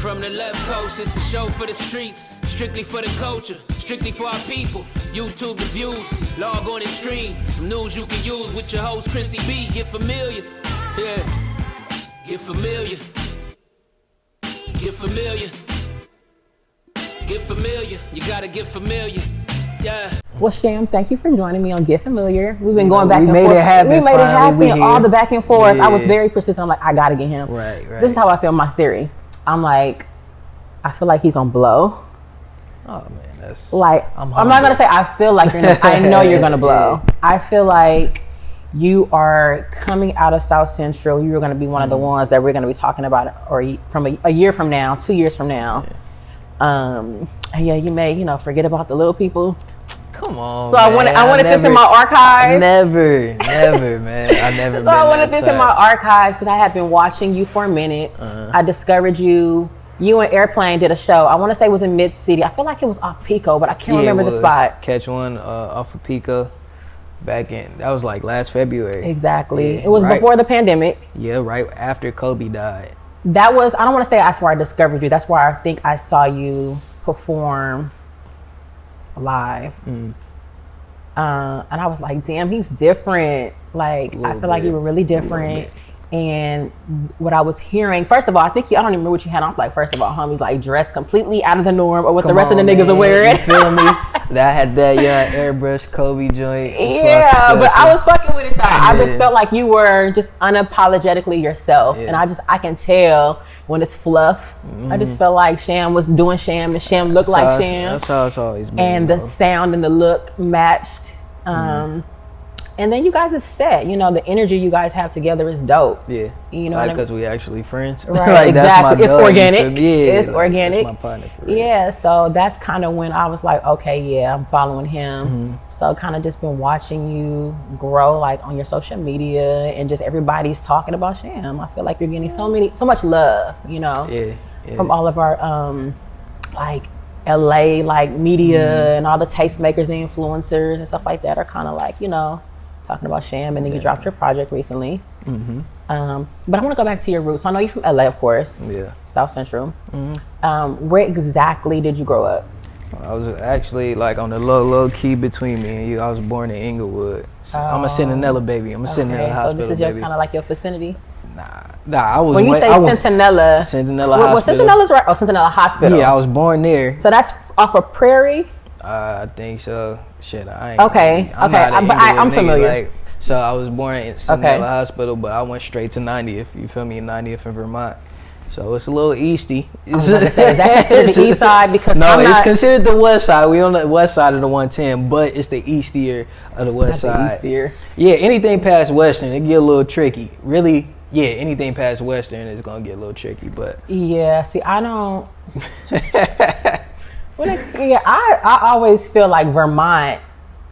from the left coast, it's a show for the streets, strictly for the culture, strictly for our people. YouTube the views, log on and stream. Some news you can use with your host Khrissy B. Get familiar, yeah. Get familiar. Get familiar. Get familiar. You gotta get familiar. Yeah. Well, Sham, thank you for joining me on Get Familiar. We've been going back and forth. We made it happen. All the back and forth. Yeah. I was very persistent. I'm like, I gotta get him. Right. This is how I feel. My theory. I'm like, I feel like he's gonna blow. Oh man, that's like. I'm not gonna say I feel like you're gonna. I know you're gonna blow. I feel like you are coming out of South Central. You're gonna be one of the ones that we're gonna be talking about, or from a year from now, 2 years from now. Yeah. And yeah, you may forget about the little people. Come on. So I wanted this in my archives. Never, man. I never. So I wanted this in my archives because I had been watching you for a minute. I discovered you. You and Airplane did a show. I want to say it was in Mid City. I feel like it was off Pico, but I can't remember the spot. Catch One off of Pico. That was like last February. Exactly. Yeah, it was before the pandemic. Yeah, right after Kobe died. That was. I don't want to say that's where I discovered you. That's where I think I saw you perform live. And I was like, damn, he's different. Like, I feel like you were really different. And what I was hearing, first of all, I don't even remember what you had on. Like, first of all, homie's like dressed completely out of the norm or what the rest of the niggas are wearing. You feel me? That had that airbrush Kobe joint. Yeah, but I was fucking with it though. Yeah. I just felt like you were just unapologetically yourself. Yeah. And I can tell when it's fluff. I just felt like Sham was doing Sham and Sham looked like Sham. That's how it's always been. And the sound and the look matched. And then you guys are set. The energy you guys have together is dope. Yeah. Because we actually friends. Right. Like, exactly. It's organic. It's organic. That's my partner for real. Yeah. So that's kind of when I was like, okay, yeah, I'm following him. So kind of just been watching you grow, like on your social media, and just everybody's talking about Sham. I feel like you're getting so much love. Yeah. From all of our like LA like media and all the tastemakers, the influencers and stuff like that are kind of like talking about Sham, and then you dropped your project recently. But I want to go back to your roots. So I know you're from LA, of course. Yeah. South Central. Where exactly did you grow up? I was actually like on the low key between me and you. I was born in Inglewood. I'm a Centinela baby. I'm a Centinela hospital baby. So this is kind of like your vicinity? Nah. I was. When you say Centinela Hospital. Well, Centinela's right. Oh, Centinela Hospital. Yeah, I was born there. So that's off of Prairie? I think so. Shit, I ain't. Okay. I'm familiar. So I was born in Centinela Hospital, but I went straight to 90th. You feel me? 90th in Vermont. So it's a little easty. Is that considered the east side? Because it's considered the west side. We on the west side of the 110, but it's the eastier of the west side. Eastier. Yeah, anything past Western, it get a little tricky. Really, yeah, anything past Western is gonna get a little tricky. But yeah, see, I don't. I always feel like Vermont.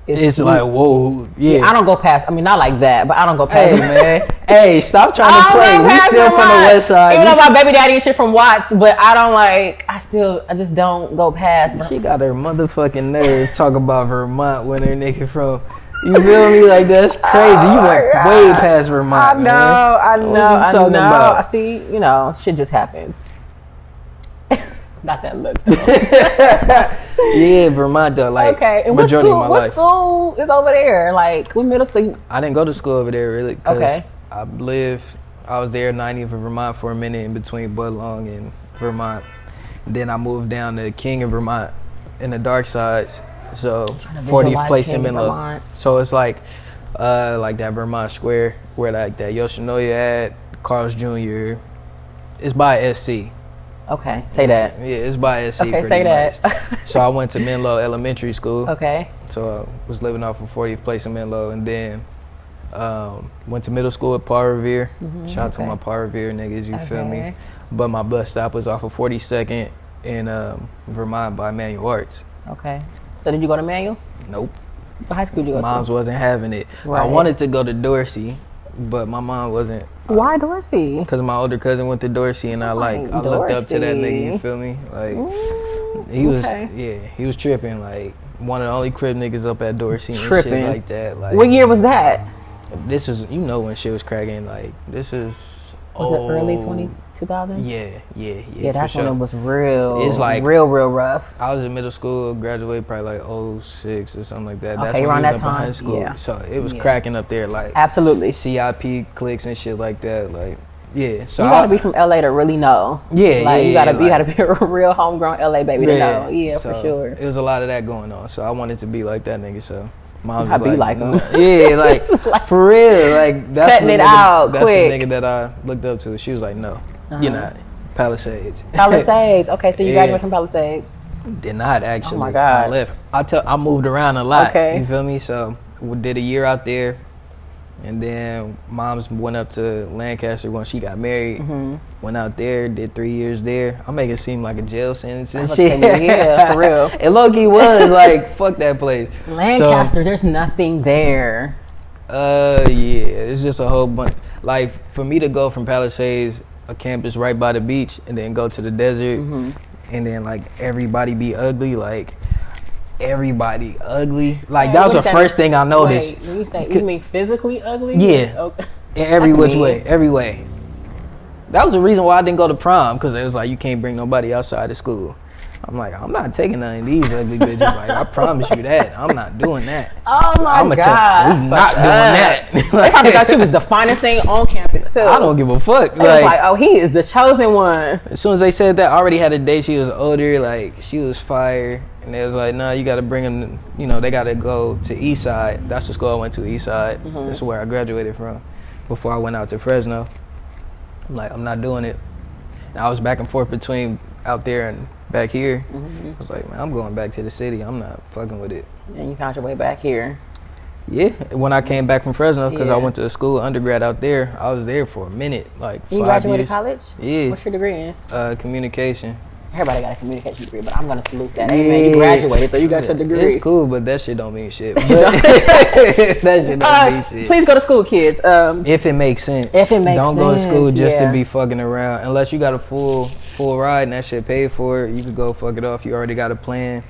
It's like, whoa, yeah. I don't go past. I mean, not like that, but I don't go past. Hey, man. Hey, stop trying to play. We still from the west side. Even though my baby daddy and shit from Watts, but I don't like. I just don't go past. She got her motherfucking nerve talk about Vermont when her nigga from. You feel me? Like, that's crazy. You went way past Vermont. I know. See, shit just happens. Not that look. Yeah, Vermont though. Like, okay. And what school is over there? Like, what middle school? I didn't go to school over there really. Okay. I was there 90th in Vermont for a minute in between Budlong and Vermont. Then I moved down to King in Vermont in the dark sides. So 40th place in Menlo. So it's like that Vermont Square where like that Yoshinoya at, Carl's Jr. It's by SC. Okay, say that. Yeah, it's by SC. Okay, say that. So I went to Menlo Elementary School. Okay. So I was living off of 40th place in Menlo, and then went to middle school at Paul Revere. Shout out to my Paul Revere niggas, you feel me? But my bus stop was off of 42nd in Vermont by Manual Arts. Okay. So did you go to Manual? Nope. What high school did you go to? Mom's wasn't having it. Right. I wanted to go to Dorsey, but my mom wasn't. Why Dorsey? Because my older cousin went to Dorsey, and I looked up to that nigga. You feel me? Like he was tripping. Like one of the only crib niggas up at Dorsey and shit like that. Like, what year was that? This was when shit was cracking. Like this is Was it early 2000? Yeah. Yeah, that's when it was It's like real rough. I was in middle school, graduated probably like 06 or something like that. Okay, That's when around we was that up in time, high school. yeah. So it was cracking up there, like Absolutely. CIP cliques and shit like that. Like, yeah. So you gotta be from LA to really know. Yeah, like, you gotta like, be a real homegrown LA baby to know. Yeah, so for sure. It was a lot of that going on. So I wanted to be like that nigga. So mom How was be like, like him. yeah, like for real, like that's cutting the it nigga, out that's quick. the nigga that I looked up to. She was like, no, you're not. Palisades. Palisades. Okay, so you graduated from Palisades. Did not actually. Oh my God. I left. I moved around a lot. Okay. You feel me? So we did a year out there, and then mom's went up to Lancaster when she got married. Mm-hmm. Went out there, did 3 years there. I make it seem like a jail sentence and shit. Yeah, for real. It low-key was like, fuck that place. Lancaster, so, there's nothing there. Yeah, it's just a whole bunch. Like, for me to go from Palisades, a campus right by the beach, and then go to the desert, and then like everybody be ugly, like everybody ugly. Like that was the first thing I noticed. Wait, when you say, you mean physically ugly? Yeah, okay. In every which way, every way. That was the reason why I didn't go to prom, because it was like you can't bring nobody outside of school. I'm like, I'm not taking none of these ugly bitches. Like, I promise you that. I'm not doing that. Oh my God. We not doing that. They probably thought you was the finest thing on campus too. I don't give a fuck. They was like, oh, he is the chosen one. As soon as they said that, I already had a date. She was older, like she was fire. And they was like, nah, you got to bring them, you know, they got to go to Eastside. That's the school I went to, Eastside. That's where I graduated from before I went out to Fresno. I'm like, I'm not doing it. And I was back and forth between out there and back here. I was like, man, I'm going back to the city. I'm not fucking with it. And you found your way back here. Yeah, when I came back from Fresno, because I went to school undergrad out there, I was there for a minute, like 5 years. You graduated college? Yeah. What's your degree in? Communication. Everybody got a communication degree, but I'm gonna salute that. Hey man, you graduated, so you got your degree. It's cool, but that shit don't mean shit. That shit don't mean shit. Please go to school, kids. If it makes sense. If it makes sense. Don't go to school just to be fucking around. Unless you got a full ride and that shit paid for it, you could go fuck it off. You already got a plan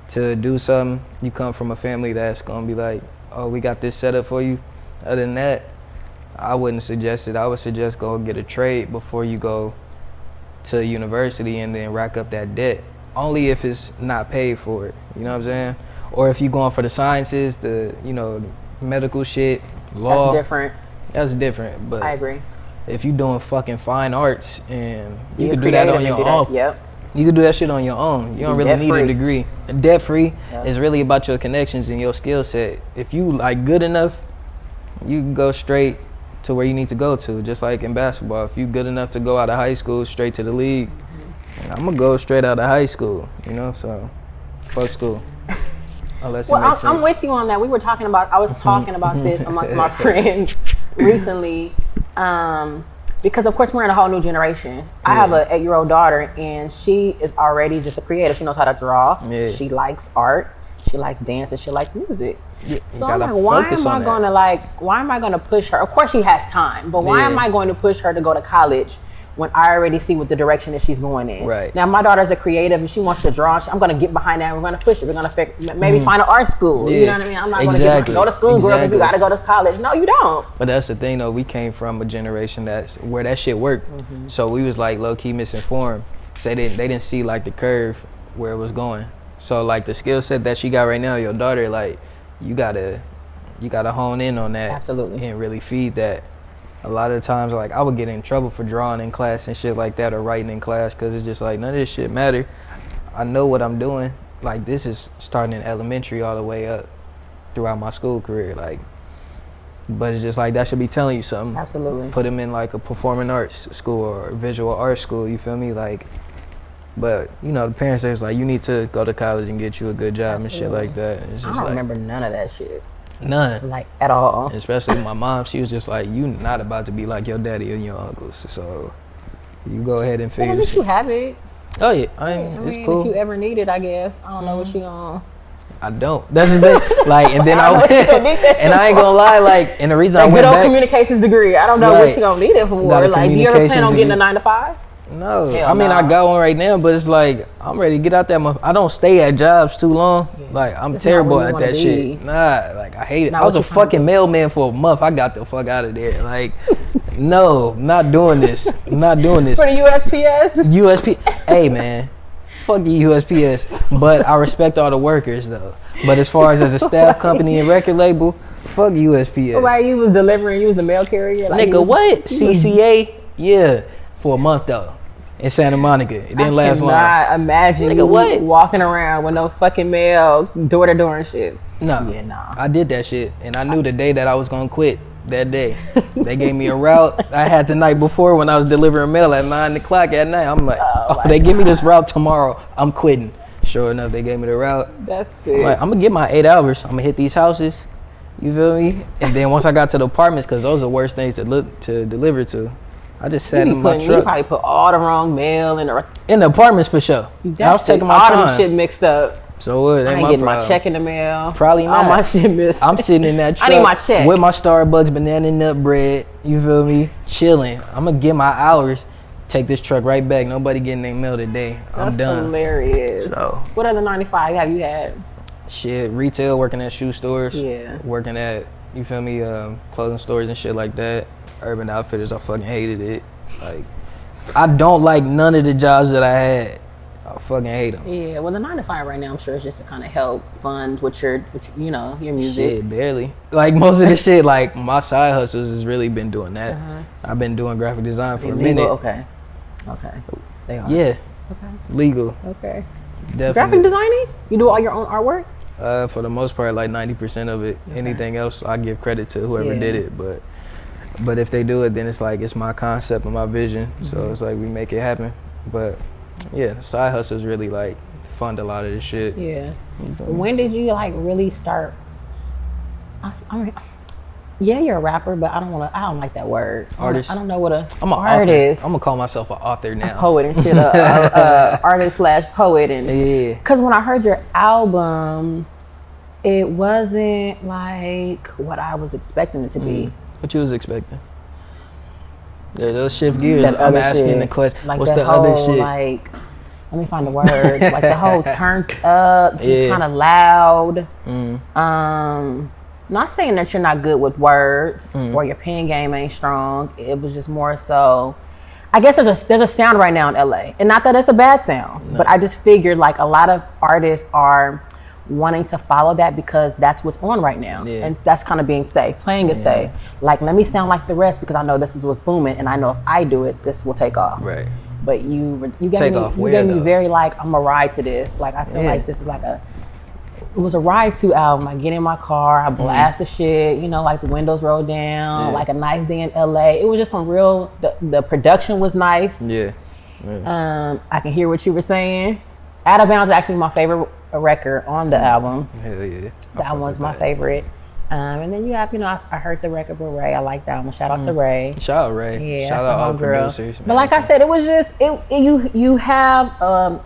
to do something. You come from a family that's gonna be like, oh, we got this set up for you. Other than that, I wouldn't suggest it. I would suggest go get a trade before you go to university and then rack up that debt. Only if it's not paid for it. You know what I'm saying? Or if you're going for the sciences, the medical shit, law. That's different. That's different. But I agree. If you're doing fucking fine arts and you can do that on your own. Yep. You can do that shit on your own. You don't really need a degree. Debt free is really about your connections and your skill set. If you like good enough, you can go straight to where you need to go to. Just like in basketball, if you good enough to go out of high school straight to the league, I'm gonna go straight out of high school. So fuck school. Unless I'm with you on that. We were talking about. I was talking about this amongst my friends recently. Because of course we're in a whole new generation. I have an 8-year-old daughter and she is already just a creative. She knows how to draw. She likes art. She likes dance and she likes music. So I'm like, why am I gonna push her? Of course she has time, but why am I going to push her to go to college when I already see what the direction that she's going in? Right. Now my daughter's a creative and she wants to draw. I'm gonna get behind that and we're gonna push it. We're gonna maybe find an art school. You know what I mean? I'm not gonna go to school, girl, if you gotta go to college. No, you don't. But that's the thing though, we came from a generation that's where that shit worked. So we was like low key misinformed. So they didn't see like the curve where it was going. So like the skill set that she got right now, your daughter, like you gotta hone in on that. Absolutely. And really feed that. A lot of times, like I would get in trouble for drawing in class and shit like that, or writing in class, because it's just like none of this shit matter. I know what I'm doing. Like this is starting in elementary all the way up throughout my school career. Like, but it's just like that should be telling you something. Absolutely. Put them in like a performing arts school or visual arts school. You feel me? Like, but the parents are just like, you need to go to college and get you a good job and shit like that. It's just I don't remember none of that shit. None. Like, at all. Especially my mom, she was just like, you not about to be like your daddy and your uncles. So you go ahead and figure at least you have it. Oh yeah, I mean, it's cool. If you ever need it, I guess. I don't know what you on. I don't. That's the thing. Like, and then I went, and I ain't gonna lie, like, and the reason I went back. Communications degree. I don't know what you gonna need it for. Like, do you ever plan on getting a 9-to-5? No, I mean I got one right now, but it's like I'm ready to get out there. I don't stay at jobs too long. Like I'm terrible at that shit. Nah, like I hate it. I was a fucking mailman for a month. I got the fuck out of there. Like No, I'm not doing this. I'm not doing this. For the USPS? USP. Hey, man. Fuck you, USPS. But I respect all the workers, though. But as far as a staff company and record label, fuck USPS. Like you was delivering, you was the mail carrier? Like Nigga, what? CCA? Yeah. For a month, though. In Santa Monica. It didn't last long. I cannot imagine Nigga, you what? walking around with no fucking mail, door to door and shit. No. Yeah, nah. I did that shit. And I knew the day that I was going to quit. That day. They gave me a route I had the night before when I was delivering mail at 9 o'clock at night. I'm like, they give me this route tomorrow. I'm quitting. Sure enough, they gave me the route. That's it. Like, I'm going to get my 8 hours. I'm going to hit these houses. You feel me? And then once I got to the apartments, because those are the worst things to deliver to, I just sat in my truck. You probably put all the wrong mail in the apartments for sure. I was taking my all time. All the shit mixed up. So what? I ain't getting my check in the mail. Probably not. All my shit missed. I'm sitting in that truck. I need my check. With my Starbucks banana nut bread. You feel me? Chilling. I'm going to get my hours. Take this truck right back. Nobody getting their mail today. I'm done. That's hilarious. So, what other 95 have you had? Shit, retail, working at shoe stores. Yeah. Working at, you feel me, clothing stores and shit like that. Urban Outfitters, I fucking hated it. Like, I don't like none of the jobs that I had. I fucking hate them. Yeah, well, the 9 to 5 right now, I'm sure it's just to kind of help fund with your music. Shit, barely. Like, most of the shit, like, my side hustles has really been doing that. I've been doing graphic design for a minute. Okay. They are. Yeah. Okay. Legal. Okay. Definitely. Graphic designing? You do all your own artwork? For the most part, like 90% of it. Okay. Anything else, I give credit to whoever did it. But if they do it, then it's like, it's my concept and my vision. So it's like, we make it happen. But yeah, side hustles really like fund a lot of this shit. Yeah. When did you like really start? Yeah, you're a rapper, but I don't like that word. Artist. I don't know what I'm an artist. I'm gonna call myself an author now. A poet and shit. Artist / poet and. Yeah. Because when I heard your album, it wasn't like what I was expecting it to be. What you was expecting? Yeah, those shift gears. That I'm asking the question. Like what's the whole, other shit? Like, let me find the words. Like the whole turned up, just kind of loud. Not saying that you're not good with words or your pen game ain't strong. It was just more so. I guess there's a sound right now in LA, and not that it's a bad sound, but I just figured like a lot of artists are wanting to follow that because that's what's on right now, and that's kind of being safe, playing it safe. Like, let me sound like the rest because I know this is what's booming, and I know if I do it, this will take off. Right. But you gave me very like, I'm a ride to this. Like, I feel like this is like it was a ride to album. I get in my car, I blast the shit, like the windows roll down, like a nice day in LA. It was just some real. The production was nice. Yeah. I can hear what you were saying. Out of Bounds is actually my favorite record on the album. Hell yeah. That one's my favorite. And then you have, I heard the record with Ray. I like that one. Shout out to Ray. Shout out Ray. Yeah, shout out all the producers. But like I said, it was just you have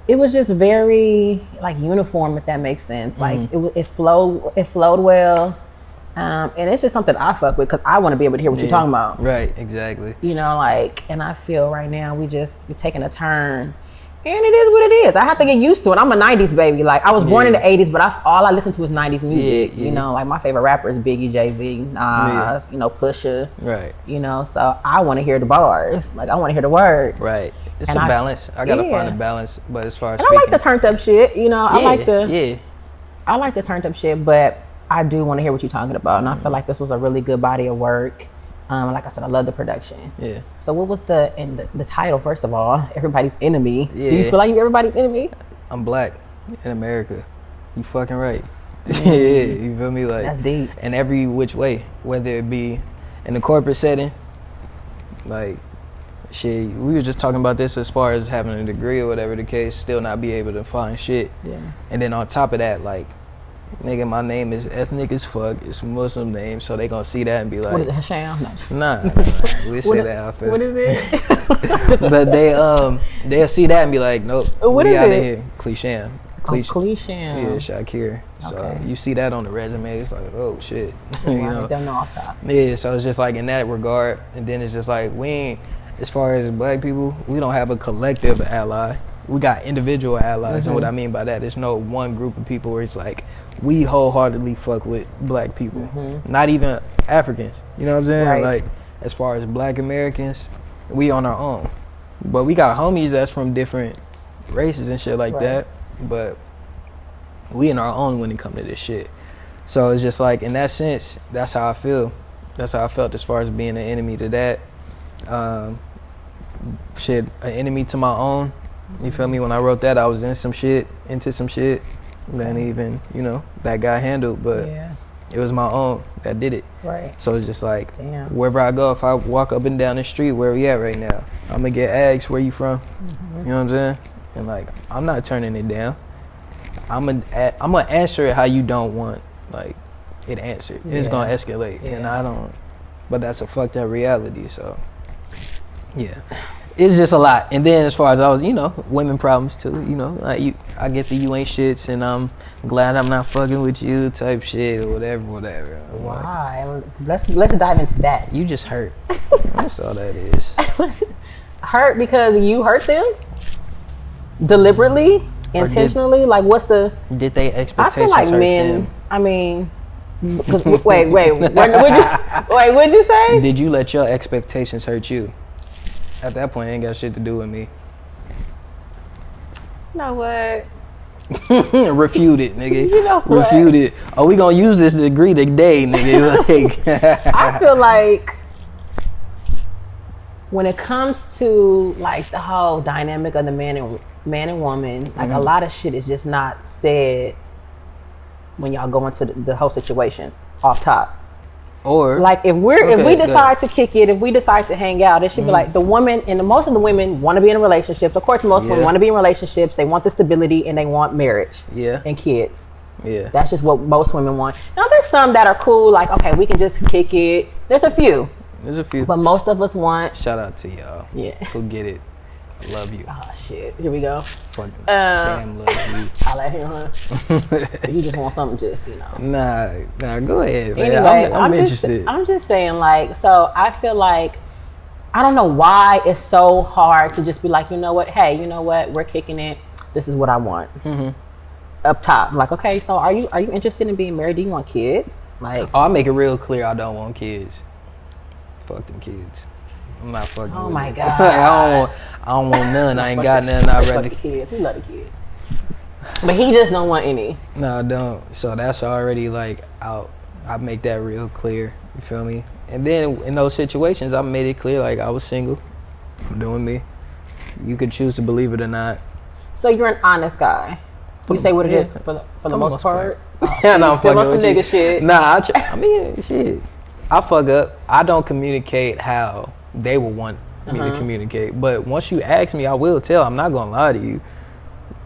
it was just very like uniform, if that makes sense. Like it flowed well. And it's just something I fuck with because I want to be able to hear what you're talking about. Right, exactly. And I feel right now we're taking a turn. And it is what it is. I have to get used to it. I'm a 90s baby. Like, I was born in the 80s, but all I listen to is 90s music. Like my favorite rapper is Biggie, Jay-Z, Nas, Pusha. Right. So I want to hear the bars. Like, I want to hear the words. Right. It's a balance. I gotta find a balance. But as far as I like the turned up shit. I like the turned up shit, but I do want to hear what you're talking about. And I feel like this was a really good body of work. Like I said, I love the production. Yeah. So what was the title, first of all? Everybody's Enemy. Yeah. Do you feel like you're everybody's enemy? I'm black in America. You fucking right. Yeah, you feel me? Like, that's deep. In every which way, whether it be in the corporate setting, like, shit, we were just talking about this as far as having a degree or whatever the case, still not be able to find shit. Yeah. And then on top of that, like, nigga, my name is ethnic as fuck. It's a Muslim name, so they gonna see that and be like, what is it, Sham? Nah. We say that out there. What is it? But they'll see that and be like, nope, we out of here. Kristian. Kristian. Yeah, Shakir. So you see that on the resume, it's like, oh shit. Don't know off top. Yeah, so it's just like in that regard, and then it's just like as far as black people, we don't have a collective ally. We got individual allies, and what I mean by that, there's no one group of people where it's like, we wholeheartedly fuck with black people. Not even Africans. You know what I'm saying? Right. Like, as far as Black Americans, we on our own. But we got homies that's from different races and shit like that. But we in our own when it comes to this shit. So it's just like, in that sense, that's how I feel. That's how I felt as far as being an enemy to that. An enemy to my own. You feel me? When I wrote that, I was into some shit than even, that got handled. But it was my own that did it. Right. So it's just like, wherever I go, if I walk up and down the street, where we at right now, I'm going to get asked, where you from? You know what I'm saying? And like, I'm not turning it down. I'm gonna answer it how you don't want it answered. It's gonna escalate, and I don't. But that's a fucked up reality. So yeah, it's just a lot. And then as far as I was, women problems too. I get the you ain't shits, and I'm glad I'm not fucking with you type shit or whatever. Why? Let's dive into that. You just hurt. That's all that is. Hurt because you hurt them deliberately. Intentionally, what's the? Did they expectations? I feel like men. Them? I mean, wait. What'd you say? Did you let your expectations hurt you? At that point, it ain't got shit to do with me. You know what? Refute it, nigga. You know what? Refute it. Oh, we gonna use this degree today, nigga. I feel like when it comes to the whole dynamic of the man and woman, a lot of shit is just not said when y'all go into the whole situation off top. Or if we decide to kick it, if we decide to hang out, it should be like the woman, and most of the women want to be in relationships. Of course, most women want to be in relationships. They want the stability and they want marriage and kids. Yeah, that's just what most women want. Now there's some that are cool, okay, we can just kick it. There's a few, but most of us want. Shout out to y'all. Yeah, go get it. I love you. Oh shit! Here we go. Sham loves you. I like him, huh? You just want something, Nah, go ahead, man. Anyway, I'm interested. I'm just saying, so I feel like I don't know why it's so hard to just be like, you know what? Hey, you know what? We're kicking it. This is what I want. Up top, okay. So are you interested in being married? Do you want kids? I make it real clear. I don't want kids. Fuck them kids. I'm not fucking. Oh with my it. god! I don't want none. I ain't got none. I rather. Kids. We love the kids, but he just don't want any. No, I don't. So that's already out. I make that real clear. You feel me? And then in those situations, I made it clear I was single. I'm doing me. You could choose to believe it or not. So you're an honest guy. You say what it is for the most part. Yeah, no, I'm still fucking on some with nigga you. shit. Nah, I mean, shit. I fuck up. I don't communicate how they will want me to communicate. But once you ask me, I will tell. I'm not gonna lie to you.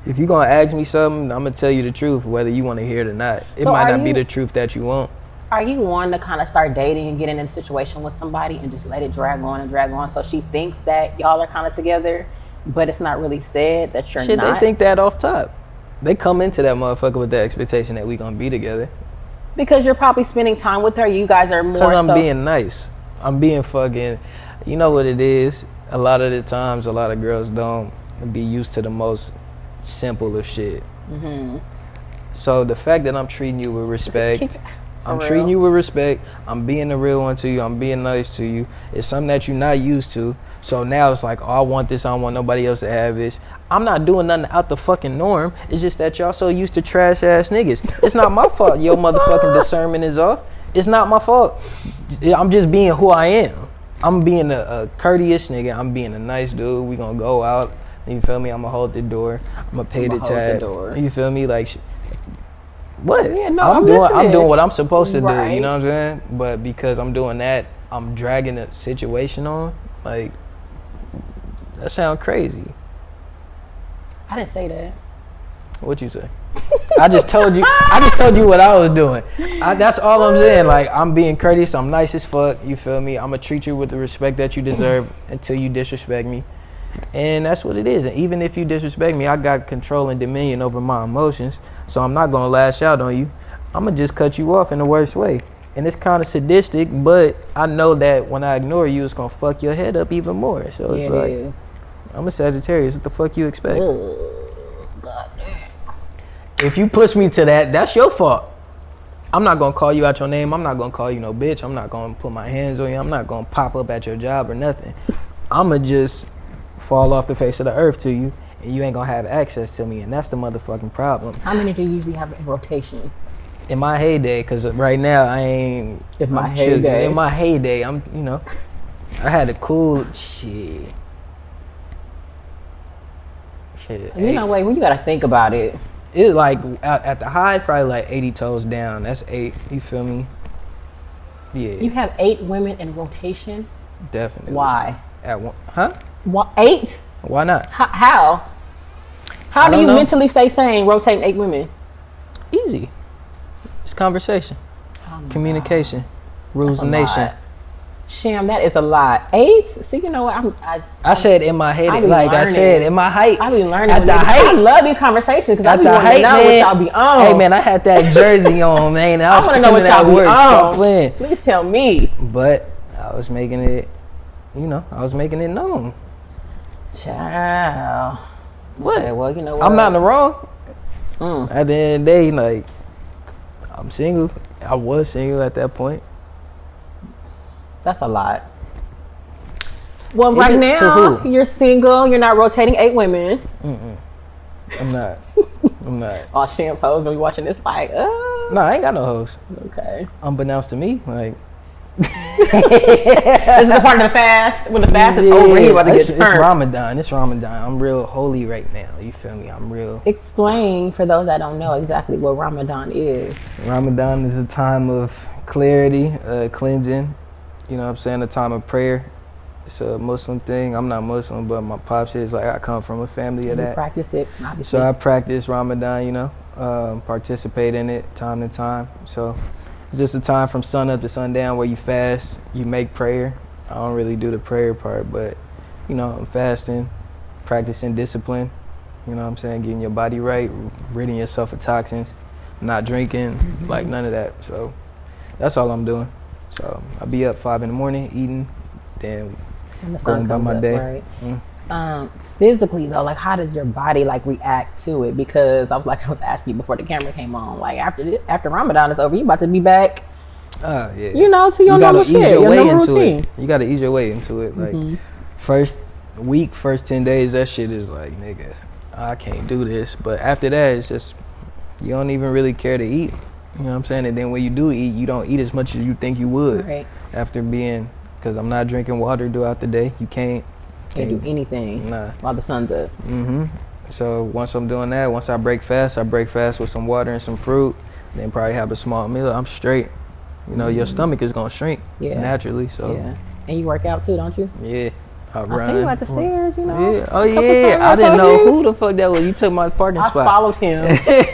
If you're gonna ask me something, I'm gonna tell you the truth, whether you want to hear it or not. It might not be the truth that you want. Are you one to kind of start dating and get in a situation with somebody and just let it drag on so she thinks that y'all are kind of together, but it's not really said that you're not? They think that off top. They come into that motherfucker with the expectation that we gonna be together. Because you're probably spending time with her. You guys are more. Because I'm being nice. I'm being fucking. You know what it is? A lot of the times, a lot of girls don't be used to the most simple of shit. So the fact that I'm treating you with respect, I'm being the real one to you, I'm being nice to you, it's something that you're not used to. So now it's like, oh, I want this, I don't want nobody else to have this. I'm not doing nothing out the fucking norm. It's just that y'all so used to trash ass niggas. It's not my fault your motherfucking discernment is off. It's not my fault. I'm just being who I am. I'm being a courteous nigga. I'm being a nice dude. We gonna go out. You feel me? I'm gonna hold the door. I'm gonna pay the tab. You feel me? What? Yeah, no, I'm doing what I'm supposed to do. You know what I'm saying? But because I'm doing that, I'm dragging the situation on. That sounds crazy. I didn't say that. What you say? I just told you what I was doing. That's all I'm saying. I'm being courteous. I'm nice as fuck. You feel me? I'm gonna treat you with the respect that you deserve until you disrespect me. And that's what it is. And even if you disrespect me, I got control and dominion over my emotions. So I'm not gonna lash out on you. I'm gonna just cut you off in the worst way. And it's kind of sadistic, but I know that when I ignore you, it's gonna fuck your head up even more. So it's I'm a Sagittarius. What the fuck you expect? God damn. If you push me to that, that's your fault. I'm not gonna call you out your name. I'm not gonna call you no bitch. I'm not gonna put my hands on you. I'm not gonna pop up at your job or nothing. I'ma just fall off the face of the earth to you, and you ain't gonna have access to me, and that's the motherfucking problem. How many do you usually have in rotation? In my heyday, because right now I ain't. In my heyday. In my heyday, I'm, you know, I had a cool shit. You know, wait, when you gotta think about it. It was like at the high, probably like 80 toes down. That's 8. You feel me? Yeah. You have 8 women in rotation. Definitely. Why? At one, huh? What, 8? Why not? How? How do you mentally stay sane rotating 8 women? Easy. It's conversation, communication, rules That's of nation. Lot. Sham, that is a lot. 8? See, you know what? I said in my head, like learning. I said in my height. I be learning. At the height. I love these conversations because I be wanting to know man, what y'all be on. Hey man, I had that jersey on, man. I want to know what y'all be on. Playing. Please tell me. But I was making it, you know, I was making it known. Child. What? Okay, well, you know what? I'm not in the wrong. At the end of the day, like, I'm single. I was single at that point. That's a lot. Well, right now, you're single. You're not rotating 8 women. I'm not. I'm not. All Sham's hoes gonna be watching this like, No, I ain't got no hoes. Okay. Unbeknownst to me, like. This is the part of the fast. When the fast is over, he about to get turned. It's Ramadan. It's Ramadan. I'm real holy right now. You feel me? I'm real. Explain for those that don't know exactly what Ramadan is. Ramadan is a time of clarity, cleansing. You know what I'm saying? A time of prayer. It's a Muslim thing. I'm not Muslim, but my pops is like I come from a family of that. You practice it, obviously. So I practice Ramadan, you know, participate in it time to time. So it's just a time from sun up to sundown where you fast, you make prayer. I don't really do the prayer part, but, you know, I'm fasting, practicing discipline. You know what I'm saying? Getting your body right, ridding yourself of toxins, not drinking, like none of that. So that's all I'm doing. So I'll be up 5 in the morning, eating, then going about my day. Right. Physically though, like how does your body like react to it? Because I was asking you before the camera came on, like after Ramadan is over, you about to be back. Yeah. You know, to your normal shit, your normal routine. You gotta ease your way into it. Like first week, first 10 days, that shit is like, nigga, I can't do this. But after that, it's just you don't even really care to eat. You know what I'm saying? And then when you do eat, you don't eat as much as you think you would. Right. After being, because I'm not drinking water throughout the day. You can't do anything while the sun's up. So once I'm doing that, once I break fast with some water and some fruit, then probably have a small meal. I'm straight. You know, your stomach is gonna shrink naturally. So and you work out too, don't you? Yeah. I see you at the stairs, you know. Yeah. Oh yeah. I didn't know who the fuck that was. You took my parking spot. I followed him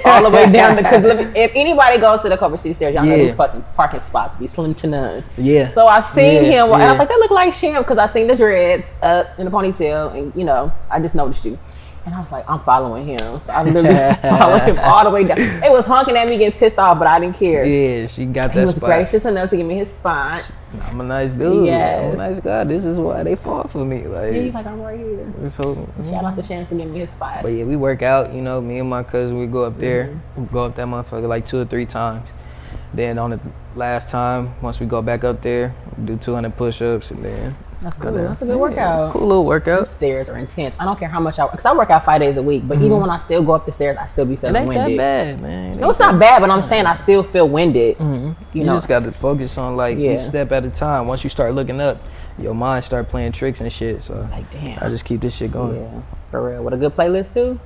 all the way down because if anybody goes to the Khrissy stairs, y'all know these fucking parking spots be slim to none. Yeah. So I seen him, and I was like, that look like Sham because I seen the dreads up in the ponytail, and you know, I just noticed you. And I was like, I'm following him. So I literally followed him all the way down. It was honking at me, getting pissed off, but I didn't care. Yeah, she got that spot. He was gracious enough to give me his spot. I'm a nice dude. Yes. I'm a nice guy. This is why they fall for me. Like, he's like, I'm right here. So, shout out to Sham for giving me his spot. But yeah, we work out. You know, me and my cousin, we go up there. We go up that motherfucker like 2 or 3 times. Then on the last time, once we go back up there, we do 200 push-ups and then... That's cool. That's a good workout. Cool little workout. Those stairs are intense. I don't care how much because I work out 5 days a week, but even when I still go up the stairs, I still be feeling winded. It ain't that bad, man. No, it's not bad, but I'm saying I still feel winded. You know? Just got to focus on like each step at a time. Once you start looking up, your mind start playing tricks and shit. So like, damn. I just keep this shit going. Yeah, for real. With a good playlist too.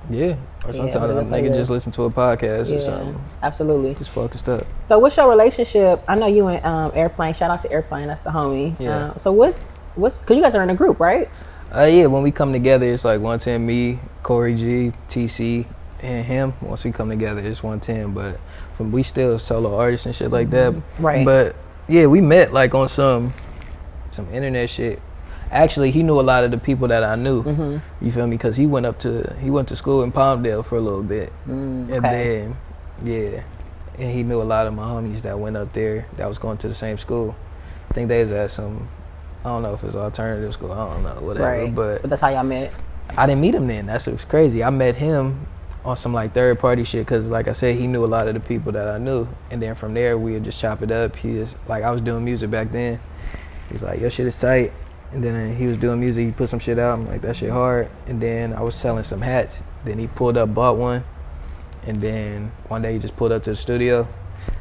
Yeah, or sometimes I can just listen to a podcast or something. Absolutely. Just focused up. So what's your relationship? I know you and Airplane. Shout out to Airplane. That's the homie. Yeah. So what's because you guys are in a group, right? Yeah, when we come together, it's like 110 me, Corey G, TC, and him. Once we come together, it's 110. But we still solo artists and shit like that. Right. But yeah, we met like on some internet shit. Actually, he knew a lot of the people that I knew. You feel me? Because he went to school in Palmdale for a little bit, and then and he knew a lot of my homies that went up there that was going to the same school. I think they was at some. I don't know if it's alternative school. I don't know, whatever. Right. But that's how y'all met. I didn't meet him then. That's what's crazy. I met him on some like third party shit, because like I said, he knew a lot of the people that I knew, and then from there we would just chop it up. He just, like, I was doing music back then. He's like, your shit is tight. And then he was doing music, he put some shit out, I'm like, that shit hard. And then I was selling some hats. Then he pulled up, bought one, and then one day he just pulled up to the studio.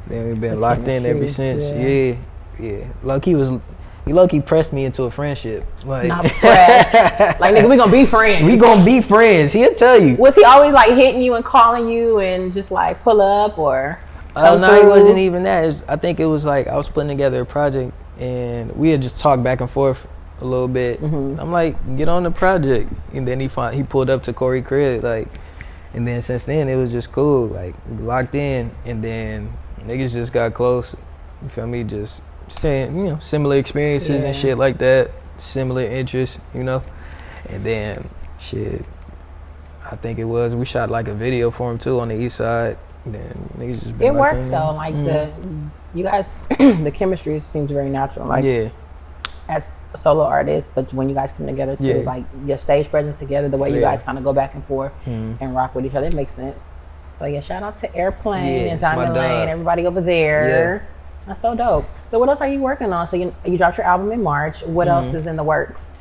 Then we've been locked in ever since. Yeah. He low-key pressed me into a friendship. Like, not pressed. Like, nigga, we gonna be friends. We gonna be friends. He'll tell you. Was he always like hitting you and calling you and just like pull up or? No, it wasn't even that. I think it was like I was putting together a project and we had just talked back and forth a little bit. Mm-hmm. I'm like, get on the project, and then he pulled up to Corey crib, like, and then since then it was just cool, like, we locked in, and then niggas just got close. You feel me? Just saying, you know, similar experiences and shit like that, similar interests, you know, and then shit. I think it was we shot like a video for him too on the east side. Then niggas just been it works though, like you guys, the chemistry seems very natural. Like as solo artists, but when you guys come together too, like your stage presence together, the way you guys kind of go back and forth and rock with each other, it makes sense. So yeah, shout out to Airplane and Diamond Lane, everybody over there. That's so dope. So what else are you working on? So you dropped your album in March. What else is in the works?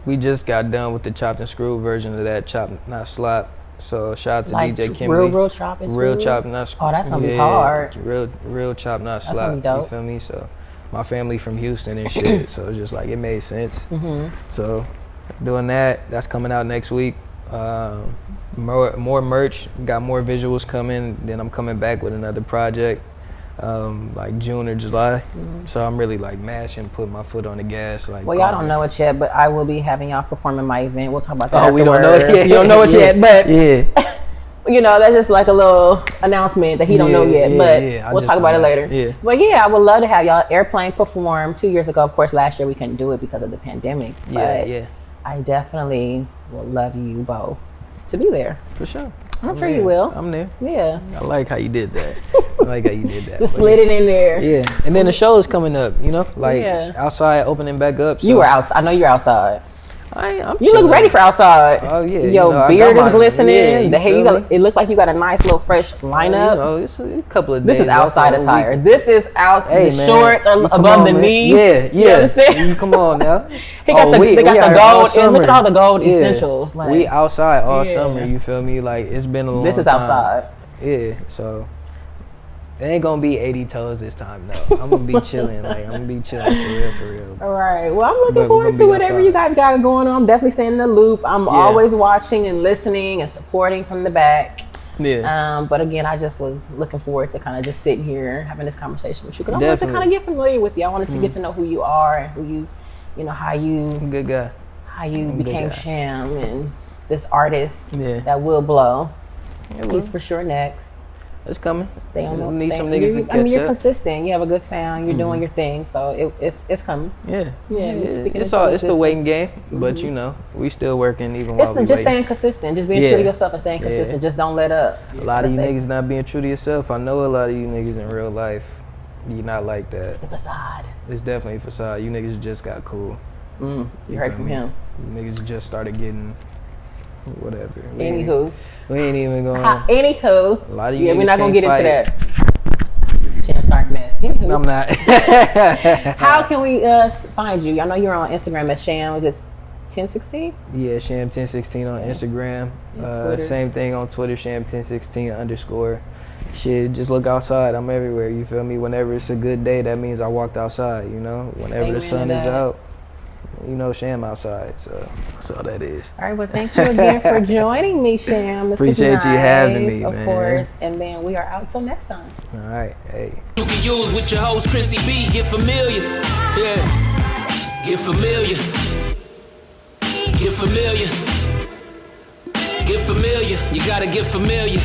We just got done with the chopped and screwed version of that, Chop Not Slop. So shout out to like DJ Kimberly. Real chop and screwed? Real chop not screwed. Oh, that's gonna be hard. Real chop not slap. That's gonna be dope. You feel me? So my family from Houston and shit. So it's just like it made sense. So doing that. That's coming out next week. More merch. Got more visuals coming. Then I'm coming back with another project. Like June or July. So I'm really like mashing, putting my foot on the gas. Like, well, y'all don't know it yet, but I will be having y'all perform in my event. We'll talk about that afterwards. We don't know it yet. You don't know it yet, but you know, that's just like a little announcement that he don't know yet, but we'll talk about it later. But yeah, I would love to have y'all Airplane perform 2 years ago. Of course, last year we couldn't do it because of the pandemic, but I definitely would love you both to be there. For sure. I'm sure you will. I'm there. Yeah. I like how you did that. Just slid it in there. Yeah. And then the show is coming up, you know? Like outside opening back up. So. You were outside. I know you're outside. I'm you look ready for outside. Oh yeah. Your beard is glistening. The hair, you got, it looked like you got a nice little fresh lineup. You know, it's a couple of days. This is outside attire. This is out. Hey, the man, shorts are above the knee. Yeah. You understand? Come on now. They got the gold. And look at all the gold essentials. Like, we outside all summer. You feel me? Like it's been a long time. This is outside. Yeah. So. It ain't gonna be 80 toes this time, though. I'm gonna be chilling. Like, I'm gonna be chilling for real. All right. Well, I'm looking forward to whatever you guys got going on. I'm definitely staying in the loop. I'm always watching and listening and supporting from the back. Yeah. But again, I just was looking forward to kind of just sitting here having this conversation with you because I wanted to kind of get familiar with you. I wanted to get to know who you are and who you know, how you. Good guy. How you became Sham and this artist that will blow. He's for sure next. It's coming. Stay on need some niggas to catch I mean, you're up. consistent. You have a good sound. You're doing your thing, so it's coming. Yeah. It's the waiting game, but you know, we still working even while we just waiting. staying consistent, just being true to yourself and staying consistent. Just don't let up. A lot of you niggas not being true to yourself. I know a lot of you niggas in real life, you're not like that. It's the facade. It's definitely a facade. You niggas just got cool. You heard from him. You niggas just started getting. Whatever. Anywho. We ain't even going. Anywho. A lot of you we're not gonna get into that. Sham dark mess. I'm not. How can we find you? I know you're on Instagram at Sham. Is it 1016? Yeah, Sham 1016 on Instagram. Same thing on Twitter, Sham 1016_. Shit, just look outside. I'm everywhere. You feel me? Whenever it's a good day, that means I walked outside. You know, whenever the sun is out. You know, Sham outside, so that's all that is. All right, well, thank you again for joining me, Sham. This Appreciate was nice, you having me, of man. course. And then we are out till next time. All right, hey. You can use with your host, Khrissy B. Get familiar, Get familiar. Get familiar. Get familiar. You gotta get familiar,